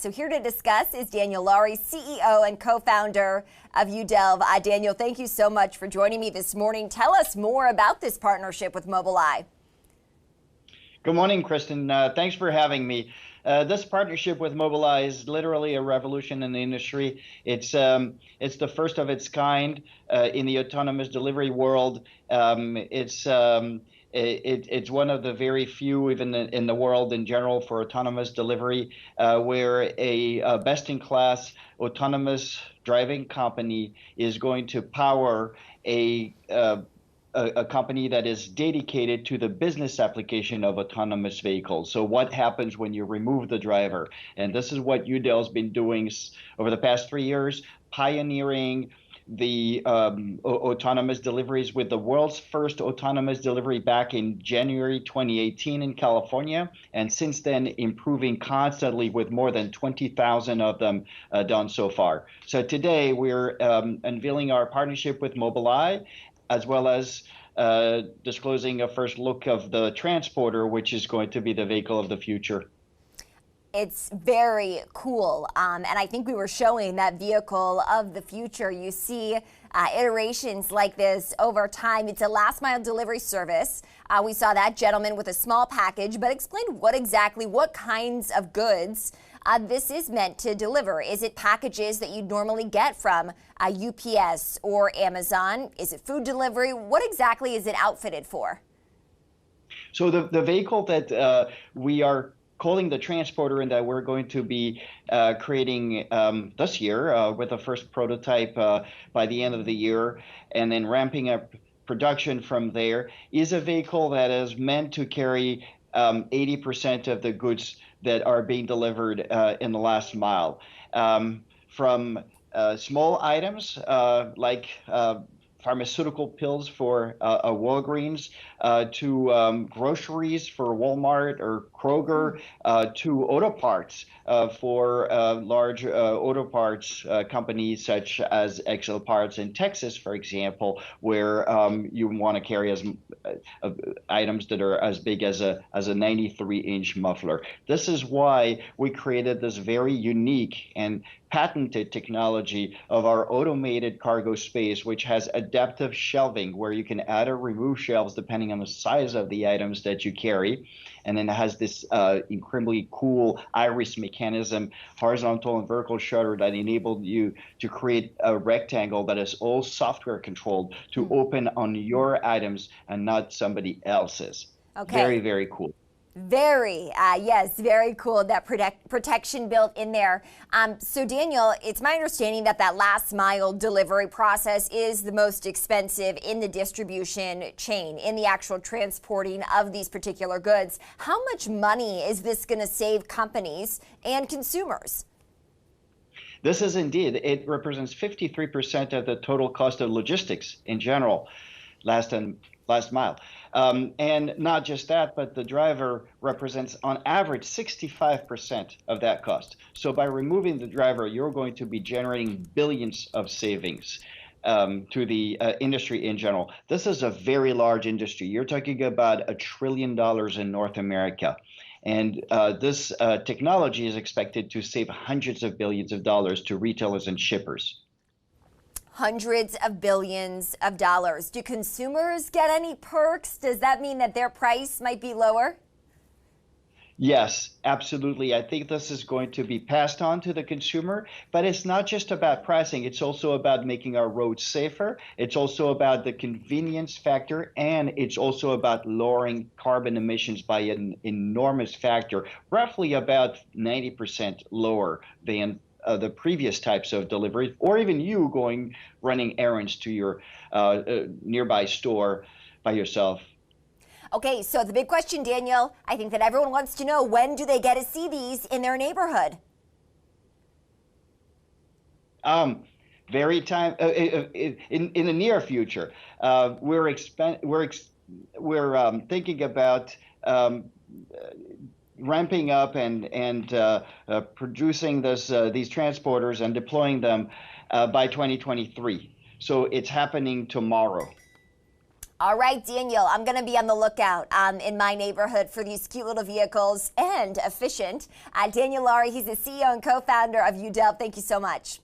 So here to discuss is Daniel Laurie, CEO and co-founder of Udelv. Daniel, thank you so much for joining me this morning. Tell us more about this partnership with Mobileye. Good morning, Kristen. Thanks for having me. This partnership with Mobileye is literally a revolution in the industry. It's the first of its kind in the autonomous delivery world. It's one of the very few, even in the world in general, for autonomous delivery, where a best-in-class autonomous driving company is going to power a company that is dedicated to the business application of autonomous vehicles. So what happens when you remove the driver? And this is what Udelv's been doing over the past 3 years, pioneering the autonomous deliveries with the world's first autonomous delivery back in January 2018 in California, and since then improving constantly with more than 20,000 of them done so far. So today we're unveiling our partnership with Mobileye, as well as disclosing a first look of the Transporter, which is going to be the vehicle of the future. It's very cool, and I think we were showing that vehicle of the future. You see iterations like this over time. It's a last mile delivery service. We saw that gentleman with a small package, but explain what kinds of goods this is meant to deliver. Is it packages that you'd normally get from UPS or Amazon? Is it food delivery? What exactly is it outfitted for? So the vehicle that we are calling the Transporter and that we're going to be creating this year with the first prototype by the end of the year, and then ramping up production from there, is a vehicle that is meant to carry 80% of the goods that are being delivered in the last mile. From small items like pharmaceutical pills for Walgreens, to groceries for Walmart or Kroger, to auto parts for large auto parts companies such as XL Parts in Texas, for example, where you want to carry items that are as big as a 93-inch muffler. This is why we created this very unique and patented technology of our automated cargo space, which has adaptive shelving where you can add or remove shelves depending on the size of the items that you carry. And then it has this incredibly cool iris mechanism, horizontal and vertical shutter, that enabled you to create a rectangle that is all software controlled to open on your items and not somebody else's. Okay. Very, very cool. Yes, very cool. That protection built in there. So Daniel, it's my understanding that last mile delivery process is the most expensive in the distribution chain, in the actual transporting of these particular goods. How much money is this going to save companies and consumers? This is indeed, it represents 53% of the total cost of logistics in general, last mile. And not just that, but the driver represents on average 65% of that cost. So by removing the driver, you're going to be generating billions of savings to the industry in general. This is a very large industry. You're talking about $1 trillion in North America. And this technology is expected to save hundreds of billions of dollars to retailers and shippers. Hundreds of billions of dollars. Do consumers get any perks? Does that mean that their price might be lower? Yes, absolutely. I think this is going to be passed on to the consumer, but it's not just about pricing. It's also about making our roads safer. It's also about the convenience factor, and it's also about lowering carbon emissions by an enormous factor, roughly about 90% lower than the previous types of delivery, or even you running errands to your nearby store by yourself. Okay, so the big question, Daniel, I think that everyone wants to know, when do they get to see these in their neighborhood? In the near future. We're thinking about ramping up and producing these transporters and deploying them by 2023. So it's happening tomorrow. All right, Daniel, I'm going to be on the lookout in my neighborhood for these cute little vehicles and efficient. Daniel Laurie, he's the CEO and co-founder of Udelv. Thank you so much.